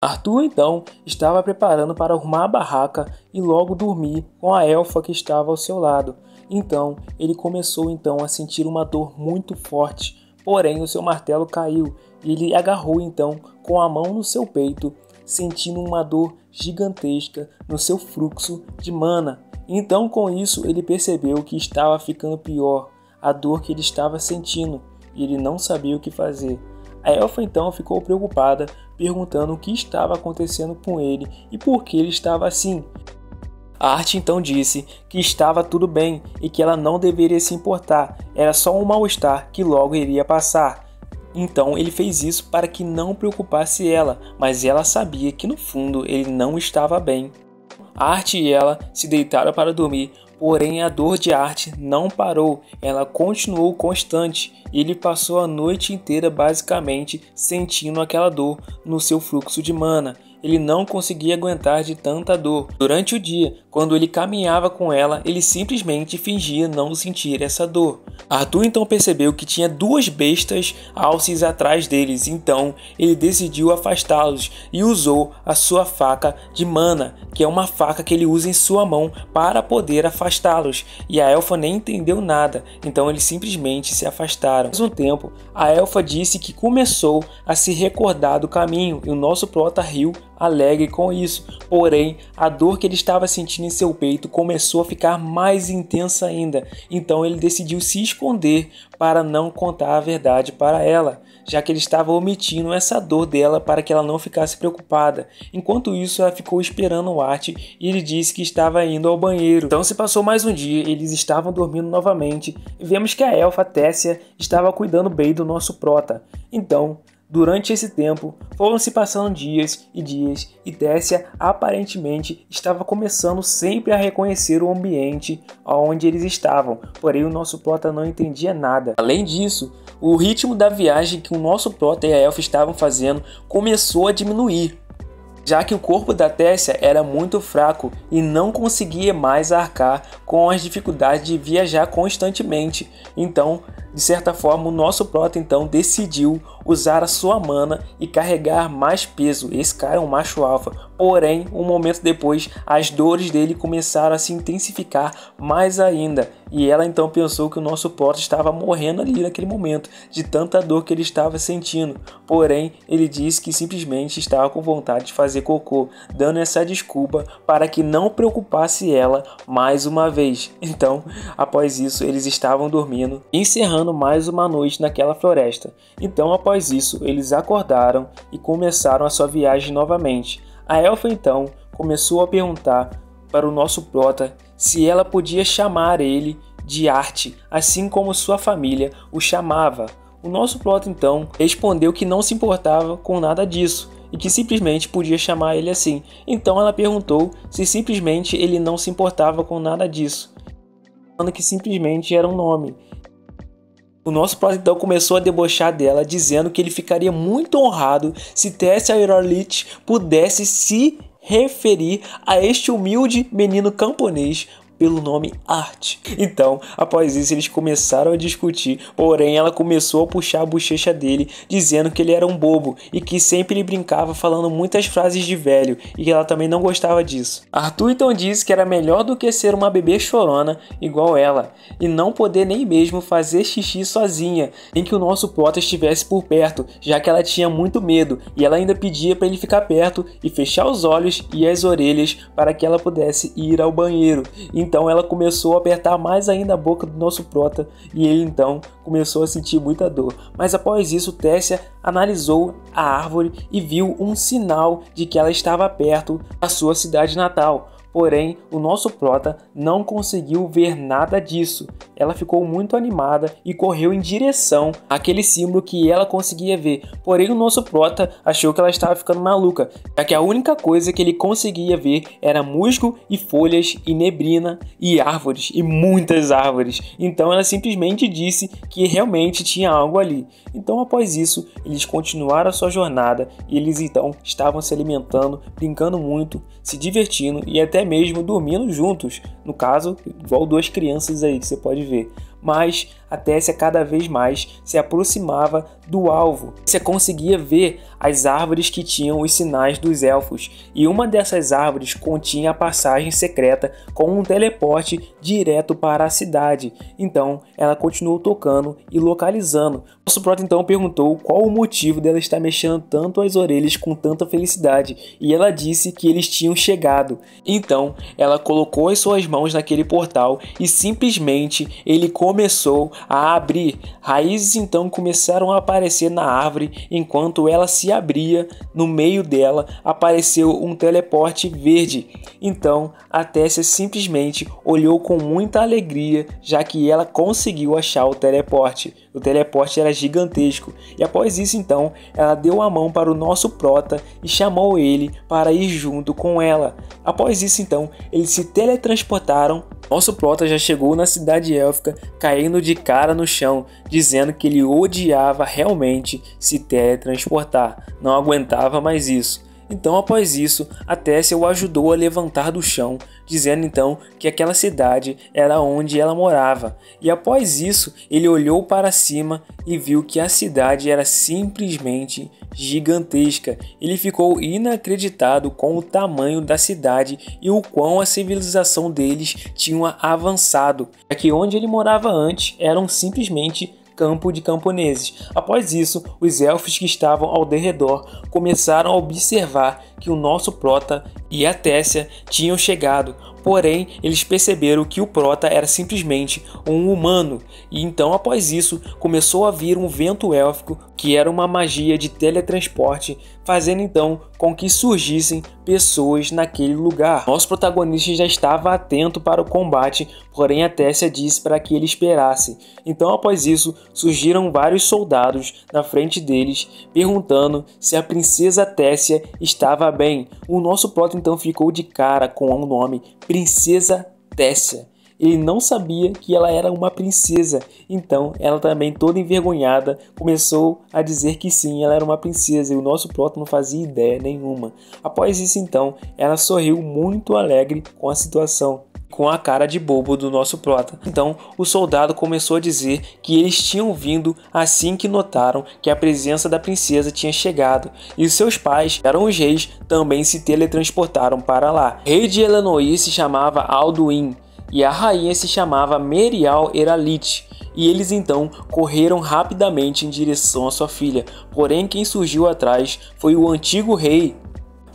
Arthur então estava preparando para arrumar a barraca e logo dormir com a elfa que estava ao seu lado. Então ele começou então a sentir uma dor muito forte, porém o seu martelo caiu e ele agarrou então com a mão no seu peito, sentindo uma dor gigantesca no seu fluxo de mana. Então com isso ele percebeu que estava ficando pior a dor que ele estava sentindo e ele não sabia o que fazer. A elfa então ficou preocupada, perguntando o que estava acontecendo com ele e por que ele estava assim. A arte então disse que estava tudo bem e que ela não deveria se importar, era só um mal-estar que logo iria passar. Então ele fez isso para que não preocupasse ela, mas ela sabia que no fundo ele não estava bem. A arte e ela se deitaram para dormir, porém a dor de arte não parou, ela continuou constante e ele passou a noite inteira basicamente sentindo aquela dor no seu fluxo de mana. Ele não conseguia aguentar de tanta dor. Durante o dia, quando ele caminhava com ela, ele simplesmente fingia não sentir essa dor. Arthur então percebeu que tinha duas bestas alces atrás deles, então ele decidiu afastá-los e usou a sua faca de mana, que é uma faca que ele usa em sua mão para poder afastá-los. E a elfa nem entendeu nada, então eles simplesmente se afastaram. Ao mesmo tempo, a elfa disse que começou a se recordar do caminho e o nosso prota riu alegre com isso, porém a dor que ele estava sentindo em seu peito começou a ficar mais intensa ainda, então ele decidiu se esconder para não contar a verdade para ela, já que ele estava omitindo essa dor dela para que ela não ficasse preocupada. Enquanto isso, ela ficou esperando o Art e ele disse que estava indo ao banheiro. Então se passou mais um dia, eles estavam dormindo novamente e vemos que a elfa Tessia estava cuidando bem do nosso prota. Então, durante esse tempo, foram se passando dias e Tessia aparentemente estava começando sempre a reconhecer o ambiente onde eles estavam, porém o nosso prota não entendia nada. Além disso, o ritmo da viagem que o nosso prota e a elfa estavam fazendo começou a diminuir, já que o corpo da Tessia era muito fraco e não conseguia mais arcar com as dificuldades de viajar constantemente. Então, de certa forma, o nosso prota então decidiu usar a sua mana e carregar mais peso. Esse cara é um macho alfa. Porém, um momento depois, as dores dele começaram a se intensificar mais ainda. E ela então pensou que o nosso prota estava morrendo ali naquele momento, de tanta dor que ele estava sentindo. Porém, ele disse que simplesmente estava com vontade de fazer cocô, dando essa desculpa para que não preocupasse ela mais uma vez. Então, após isso, eles estavam dormindo, encerrando mais uma noite naquela floresta. Então, após isso, eles acordaram e começaram a sua viagem novamente. A elfa então começou a perguntar para o nosso prota se ela podia chamar ele de Arte, assim como sua família o chamava. O nosso prota então respondeu que não se importava com nada disso e que simplesmente podia chamar ele assim. Então ela perguntou se simplesmente ele não se importava com nada disso, falando que simplesmente era um nome. O nosso prota então começou a debochar dela, dizendo que ele ficaria muito honrado se Tessia Irolich pudesse se referir a este humilde menino camponês pelo nome Art. Então, após isso, eles começaram a discutir, porém ela começou a puxar a bochecha dele, dizendo que ele era um bobo e que sempre ele brincava falando muitas frases de velho e que ela também não gostava disso. Arthur então disse que era melhor do que ser uma bebê chorona igual ela e não poder nem mesmo fazer xixi sozinha, em que o nosso prota estivesse por perto, já que ela tinha muito medo e ela ainda pedia para ele ficar perto e fechar os olhos e as orelhas para que ela pudesse ir ao banheiro. Então ela começou a apertar mais ainda a boca do nosso prota e ele então começou a sentir muita dor. Mas após isso, Tessia analisou a árvore e viu um sinal de que ela estava perto da sua cidade natal. Porém, o nosso prota não conseguiu ver nada disso. Ela ficou muito animada e correu em direção àquele símbolo que ela conseguia ver. Porém, o nosso prota achou que ela estava ficando maluca, já que a única coisa que ele conseguia ver era musgo e folhas e neblina e árvores, e muitas árvores. Então ela simplesmente disse que realmente tinha algo ali. Então após isso, eles continuaram a sua jornada e eles então estavam se alimentando, brincando muito, se divertindo e até mesmo dormindo juntos, no caso, igual duas crianças aí que você pode ver. Mas a Tessia cada vez mais se aproximava do alvo. Você conseguia ver as árvores que tinham os sinais dos elfos, e uma dessas árvores continha a passagem secreta com um teleporte direto para a cidade. Então ela continuou tocando e localizando. Nosso prota então perguntou qual o motivo dela estar mexendo tanto as orelhas com tanta felicidade, e ela disse que eles tinham chegado. Então ela colocou as suas mãos naquele portal e simplesmente ele começou a abrir. Raízes então começaram a aparecer na árvore. Enquanto ela se abria, no meio dela apareceu um teleporte verde. Então a Tessia simplesmente olhou com muita alegria, já que ela conseguiu achar o teleporte. O teleporte era gigantesco, e após isso então ela deu a mão para o nosso prota e chamou ele para ir junto com ela. Após isso então eles se teletransportaram. Nosso prota já chegou na cidade élfica caindo de cara no chão, dizendo que ele odiava realmente se teletransportar, não aguentava mais isso. Então após isso, a Tessia o ajudou a levantar do chão, dizendo então que aquela cidade era onde ela morava. E após isso, ele olhou para cima e viu que a cidade era simplesmente gigantesca. Ele ficou inacreditado com o tamanho da cidade e o quão a civilização deles tinha avançado, já que onde ele morava antes eram simplesmente campo de camponeses. Após isso, os elfos que estavam ao derredor começaram a observar que o nosso prota e a Tessia tinham chegado. Porém, eles perceberam que o prota era simplesmente um humano, e então após isso começou a vir um vento élfico, que era uma magia de teletransporte, fazendo então com que surgissem pessoas naquele lugar. Nosso protagonista já estava atento para o combate, porém a Tessia disse para que ele esperasse. Então após isso surgiram vários soldados na frente deles, perguntando se a princesa Tessia estava bem. O nosso prota então ficou de cara com o nome Princesa Tessia. Ele não sabia que ela era uma princesa, então ela também, toda envergonhada, começou a dizer que sim, ela era uma princesa, e o nosso prota não fazia ideia nenhuma. Após isso então, ela sorriu muito alegre com a situação, com a cara de bobo do nosso prota. Então o soldado começou a dizer que eles tinham vindo assim que notaram que a presença da princesa tinha chegado, e os seus pais, que eram os reis, também se teletransportaram para lá. O rei de Elenoir se chamava Alduin e a rainha se chamava Merial Eralite, e eles então correram rapidamente em direção à sua filha. Porém, quem surgiu atrás foi o antigo rei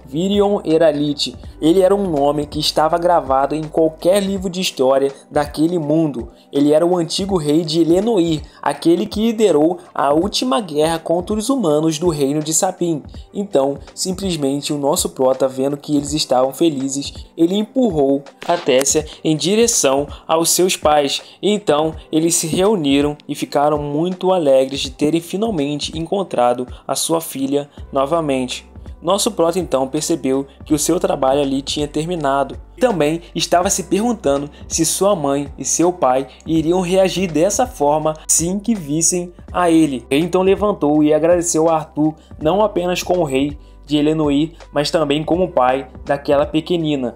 Virion Eralite. Ele era um nome que estava gravado em qualquer livro de história daquele mundo. Ele era o antigo rei de Elenoir, aquele que liderou a última guerra contra os humanos do reino de Sapin. Então, simplesmente o nosso prota, vendo que eles estavam felizes, ele empurrou a Tessia em direção aos seus pais. Então, eles se reuniram e ficaram muito alegres de terem finalmente encontrado a sua filha novamente. Nosso prota então percebeu que o seu trabalho ali tinha terminado. Também estava se perguntando se sua mãe e seu pai iriam reagir dessa forma assim que vissem a ele. Ele então levantou e agradeceu a Arthur, não apenas como rei de Elenoir, mas também como pai daquela pequenina.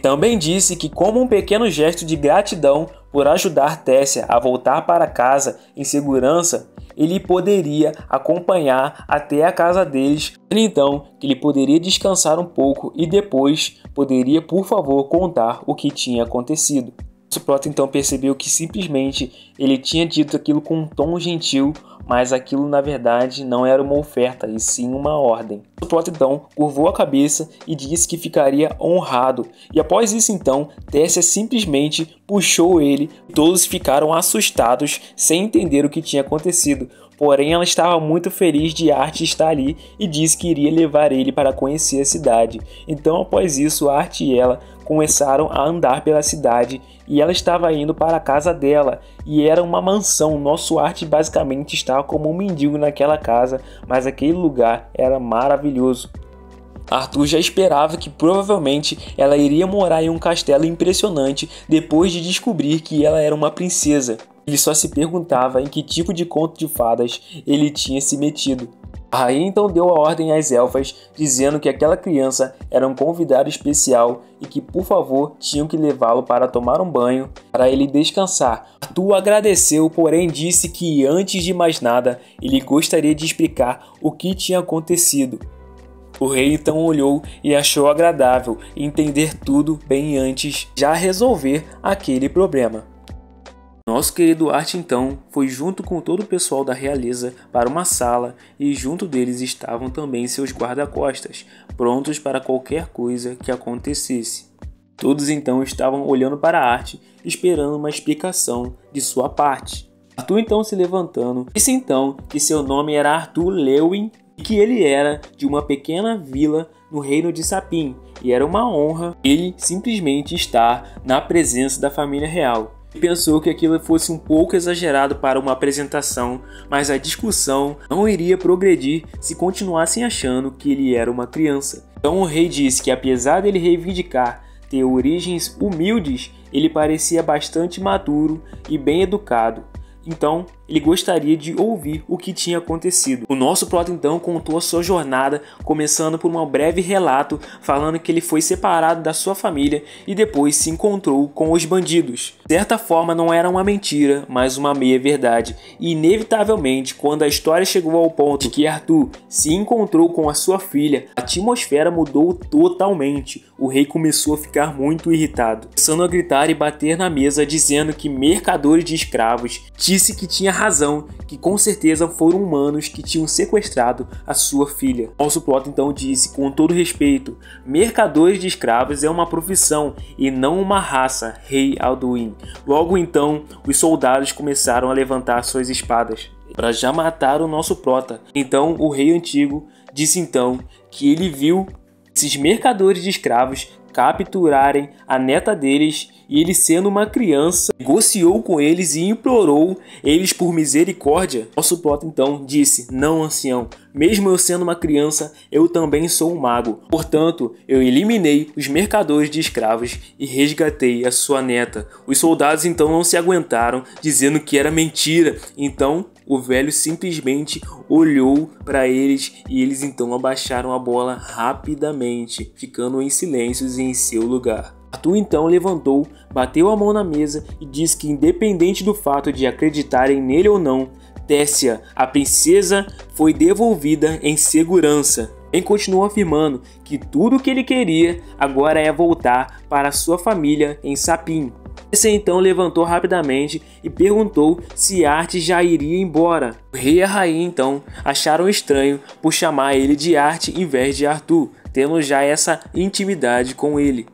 Também disse que, como um pequeno gesto de gratidão por ajudar Tessia a voltar para casa em segurança, ele poderia acompanhar até a casa deles, então que ele poderia descansar um pouco e depois poderia, por favor, contar o que tinha acontecido. O prota então percebeu que simplesmente ele tinha dito aquilo com um tom gentil, mas aquilo na verdade não era uma oferta, e sim uma ordem. O prota então curvou a cabeça e disse que ficaria honrado, e após isso então, Tessia simplesmente puxou ele, e todos ficaram assustados sem entender o que tinha acontecido. Porém, ela estava muito feliz de Art estar ali e disse que iria levar ele para conhecer a cidade. Então, após isso, Art e ela começaram a andar pela cidade e ela estava indo para a casa dela, e era uma mansão. Nosso Art basicamente estava como um mendigo naquela casa, mas aquele lugar era maravilhoso. Arthur já esperava que provavelmente ela iria morar em um castelo impressionante depois de descobrir que ela era uma princesa. Ele só se perguntava em que tipo de conto de fadas ele tinha se metido. A rainha então deu a ordem às elfas, dizendo que aquela criança era um convidado especial e que, por favor, tinham que levá-lo para tomar um banho, para ele descansar. Arthur agradeceu, porém disse que, antes de mais nada, ele gostaria de explicar o que tinha acontecido. O rei então olhou e achou agradável entender tudo bem antes de já resolver aquele problema. Nosso querido Art então foi junto com todo o pessoal da realeza para uma sala e junto deles estavam também seus guarda-costas, prontos para qualquer coisa que acontecesse. Todos então estavam olhando para Art, esperando uma explicação de sua parte. Arthur então se levantando, disse então que seu nome era Arthur Lewin e que ele era de uma pequena vila no reino de Sapin e era uma honra ele simplesmente estar na presença da família real. Pensou que aquilo fosse um pouco exagerado para uma apresentação, mas a discussão não iria progredir se continuassem achando que ele era uma criança. Então o rei disse que, apesar dele reivindicar ter origens humildes, ele parecia bastante maduro e bem educado. Então, ele gostaria de ouvir o que tinha acontecido. O nosso prota então contou a sua jornada, começando por um breve relato falando que ele foi separado da sua família e depois se encontrou com os bandidos. De certa forma não era uma mentira, mas uma meia-verdade. E inevitavelmente, quando a história chegou ao ponto de que Arthur se encontrou com a sua filha, a atmosfera mudou totalmente. O rei começou a ficar muito irritado, começando a gritar e bater na mesa, dizendo que mercadores de escravos, disse que tinha razão, que com certeza foram humanos que tinham sequestrado a sua filha. Nosso prota então disse com todo respeito: mercadores de escravos é uma profissão e não uma raça, rei Alduin. Logo então, os soldados começaram a levantar suas espadas para já matar o nosso prota. Então o rei antigo disse então que ele viu esses mercadores de escravos capturarem a neta deles e ele, sendo uma criança, negociou com eles e implorou eles por misericórdia. Nosso prota então disse: não, ancião, mesmo eu sendo uma criança, eu também sou um mago. Portanto, eu eliminei os mercadores de escravos e resgatei a sua neta. Os soldados então não se aguentaram, dizendo que era mentira. Então o velho simplesmente olhou para eles e eles então abaixaram a bola rapidamente, ficando em silêncio em seu lugar. Arthur então levantou, bateu a mão na mesa e disse que, independente do fato de acreditarem nele ou não, Tessia, a princesa, foi devolvida em segurança. Ele continuou afirmando que tudo o que ele queria agora é voltar para sua família em Sapin. Tessia então levantou rapidamente e perguntou se Art já iria embora. O rei e a rainha então acharam estranho por chamar ele de Art em vez de Arthur, tendo já essa intimidade com ele.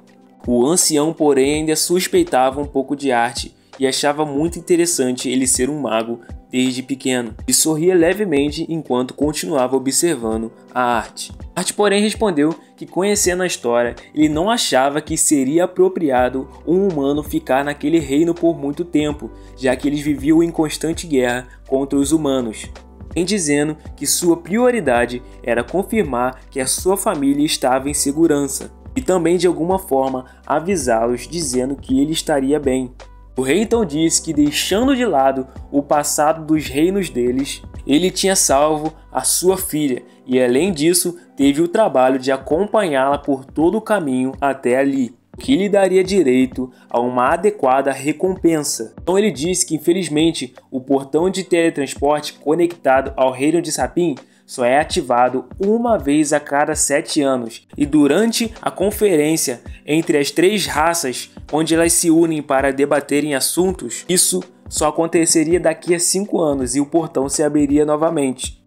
O ancião, porém, ainda suspeitava um pouco de Art e achava muito interessante ele ser um mago desde pequeno, e sorria levemente enquanto continuava observando a Art. Art, porém, respondeu que, conhecendo a história, ele não achava que seria apropriado um humano ficar naquele reino por muito tempo, já que eles viviam em constante guerra contra os humanos, em dizendo que sua prioridade era confirmar que a sua família estava em segurança e também de alguma forma avisá-los, dizendo que ele estaria bem. O rei então disse que, deixando de lado o passado dos reinos deles, ele tinha salvo a sua filha e, além disso, teve o trabalho de acompanhá-la por todo o caminho até ali, o que lhe daria direito a uma adequada recompensa. Então ele disse que, infelizmente, o portão de teletransporte conectado ao reino de Sapin só é ativado uma vez a cada 7 anos, e durante a conferência entre as 3 raças, onde elas se unem para debaterem assuntos, isso só aconteceria daqui a 5 anos e o portão se abriria novamente.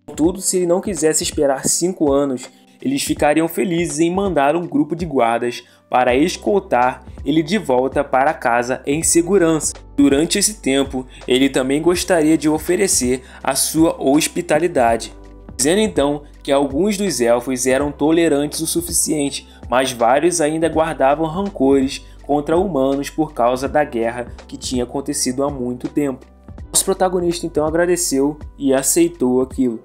Contudo, se ele não quisesse esperar 5 anos, eles ficariam felizes em mandar um grupo de guardas para escoltar ele de volta para casa em segurança. Durante esse tempo, ele também gostaria de oferecer a sua hospitalidade, dizendo então que alguns dos elfos eram tolerantes o suficiente, mas vários ainda guardavam rancores contra humanos por causa da guerra que tinha acontecido há muito tempo. Nosso protagonista então agradeceu e aceitou aquilo.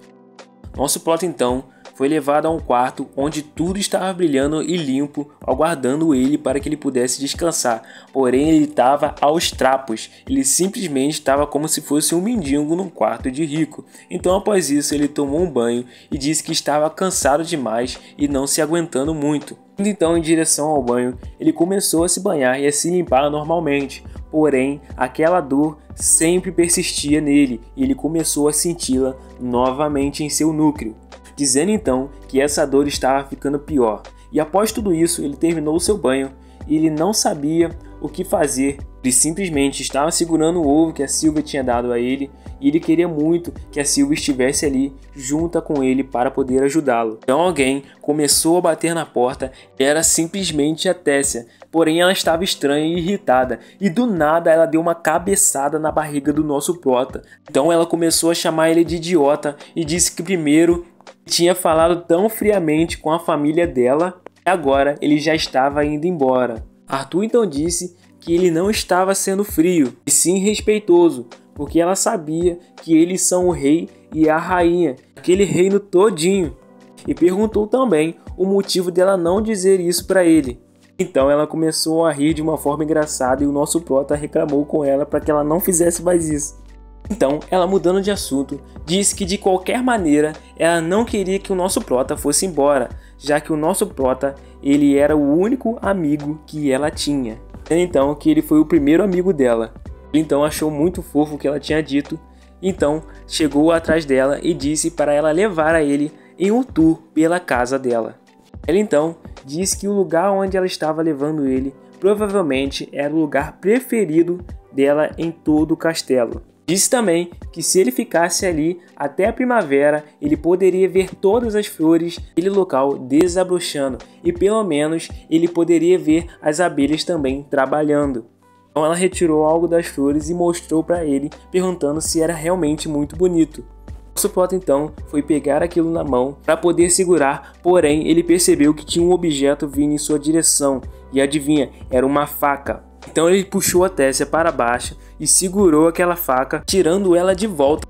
Nosso prota então foi levado a um quarto onde tudo estava brilhando e limpo, aguardando ele para que ele pudesse descansar. Porém, ele estava aos trapos, ele simplesmente estava como se fosse um mendigo num quarto de rico. Então, após isso, ele tomou um banho e disse que estava cansado demais e não se aguentando muito. Indo então em direção ao banho, ele começou a se banhar e a se limpar normalmente. Porém, aquela dor sempre persistia nele e ele começou a senti-la novamente em seu núcleo, dizendo então que essa dor estava ficando pior. E após tudo isso, ele terminou o seu banho e ele não sabia o que fazer. Ele simplesmente estava segurando o ovo que a Sylvia tinha dado a ele e ele queria muito que a Sylvia estivesse ali junto com ele para poder ajudá-lo. Então alguém começou a bater na porta, era simplesmente a Tessia. Porém, ela estava estranha e irritada, e do nada ela deu uma cabeçada na barriga do nosso prota. Então ela começou a chamar ele de idiota e disse que primeiro tinha falado tão friamente com a família dela e agora ele já estava indo embora. Arthur então disse que ele não estava sendo frio, e sim respeitoso, porque ela sabia que eles são o rei e a rainha, aquele reino todinho, e perguntou também o motivo dela não dizer isso para ele. Então ela começou a rir de uma forma engraçada e o nosso prota reclamou com ela para que ela não fizesse mais isso. Então ela, mudando de assunto, disse que de qualquer maneira ela não queria que o nosso prota fosse embora, já que o nosso prota ele era o único amigo que ela tinha. Então que ele foi o primeiro amigo dela. Ele então achou muito fofo o que ela tinha dito, então chegou atrás dela e disse para ela levar a ele em um tour pela casa dela. Ela então disse que o lugar onde ela estava levando ele provavelmente era o lugar preferido dela em todo o castelo. Disse também que se ele ficasse ali até a primavera, ele poderia ver todas as flores daquele local desabrochando e pelo menos ele poderia ver as abelhas também trabalhando. Então ela retirou algo das flores e mostrou para ele, perguntando se era realmente muito bonito. Nosso prota então foi pegar aquilo na mão para poder segurar, porém ele percebeu que tinha um objeto vindo em sua direção e adivinha, era uma faca. Então ele puxou a Tessia para baixo e segurou aquela faca, tirando ela de volta.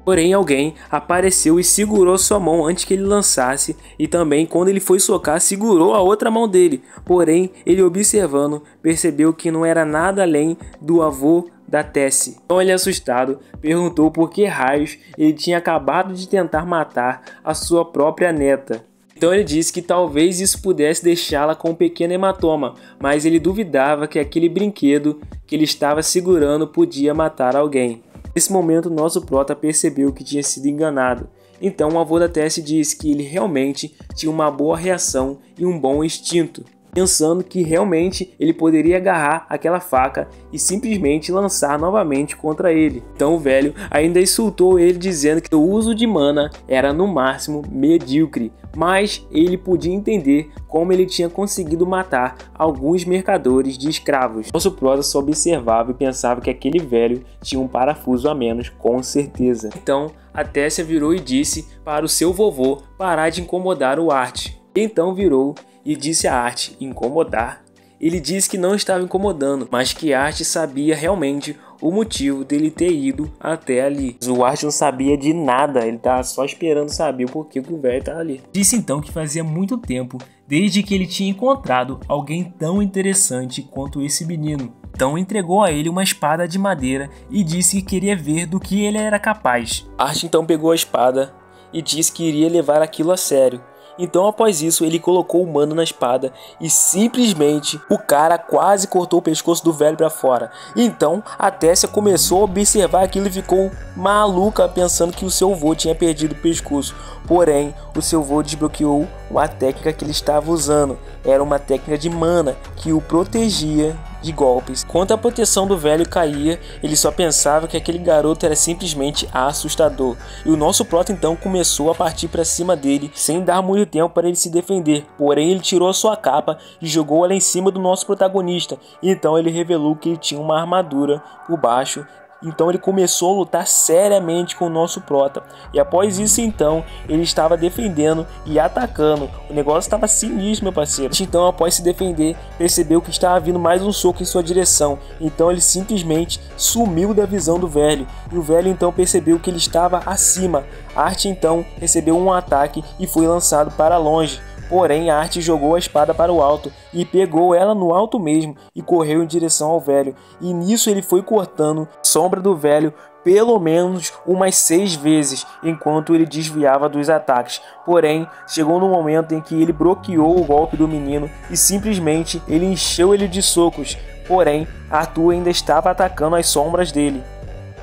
Porém alguém apareceu e segurou sua mão antes que ele lançasse e também quando ele foi socar segurou a outra mão dele. Porém ele, observando, percebeu que não era nada além do avô da Tessia. Então ele, assustado, perguntou por que raios ele tinha acabado de tentar matar a sua própria neta. Então ele disse que talvez isso pudesse deixá-la com um pequeno hematoma, mas ele duvidava que aquele brinquedo que ele estava segurando podia matar alguém. Nesse momento nosso prota percebeu que tinha sido enganado. Então o avô da Tessia disse que ele realmente tinha uma boa reação e um bom instinto, pensando que realmente ele poderia agarrar aquela faca e simplesmente lançar novamente contra ele. Então o velho ainda insultou ele dizendo que o uso de mana era no máximo medíocre, mas ele podia entender como ele tinha conseguido matar alguns mercadores de escravos. Nosso prota só observava e pensava que aquele velho tinha um parafuso a menos, com certeza. Então a Tessia virou e disse para o seu vovô parar de incomodar o Art. Então virou e disse a Art incomodar. Ele disse que não estava incomodando, mas que Art sabia realmente o motivo dele ter ido até ali. O Art não sabia de nada, ele estava só esperando saber o porquê que o velho estava ali. Disse então que fazia muito tempo desde que ele tinha encontrado alguém tão interessante quanto esse menino. Então entregou a ele uma espada de madeira e disse que queria ver do que ele era capaz. Art então pegou a espada e disse que iria levar aquilo a sério. Então após isso ele colocou o mano na espada e simplesmente o cara quase cortou o pescoço do velho para fora. Então a Tessia começou a observar aquilo e ficou maluca pensando que o seu avô tinha perdido o pescoço. Porém o seu avô desbloqueou uma técnica que ele estava usando. Era uma técnica de mana que o protegia de golpes. Quando a proteção do velho caía, ele só pensava que aquele garoto era simplesmente assustador. E o nosso prota então começou a partir para cima dele, sem dar muito tempo para ele se defender. Porém ele tirou a sua capa e jogou ela em cima do nosso protagonista. Então ele revelou que ele tinha uma armadura por baixo Então ele começou a lutar seriamente com o nosso prota. E após isso então, ele estava defendendo e atacando. O negócio estava sinistro, meu parceiro. Então após se defender, percebeu que estava vindo mais um soco em sua direção. Então ele simplesmente sumiu da visão do velho. E o velho então percebeu que ele estava acima. Art então recebeu um ataque e foi lançado para longe. Porém, Art jogou a espada para o alto e pegou ela no alto mesmo e correu em direção ao velho. E nisso ele foi cortando a sombra do velho pelo menos umas 6 vezes, enquanto ele desviava dos ataques. Porém, chegou no momento em que ele bloqueou o golpe do menino e simplesmente ele encheu ele de socos. Porém, Arthur ainda estava atacando as sombras dele.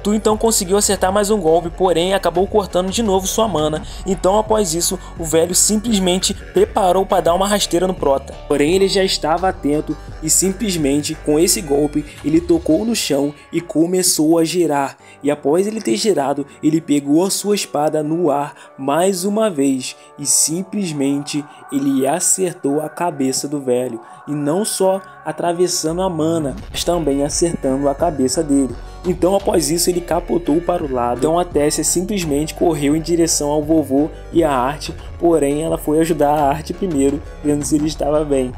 Tu então conseguiu acertar mais um golpe, porém acabou cortando de novo sua mana. Então após isso, o velho simplesmente preparou para dar uma rasteira no prota. Porém ele já estava atento e simplesmente com esse golpe ele tocou no chão e começou a girar. E após ele ter girado, ele pegou a sua espada no ar mais uma vez e simplesmente ele acertou a cabeça do velho. E não só atravessando a mana, mas também acertando a cabeça dele. Então após isso ele capotou para o lado. Então a Tessia simplesmente correu em direção ao vovô e a Art, porém ela foi ajudar a Art primeiro, vendo se ele estava bem.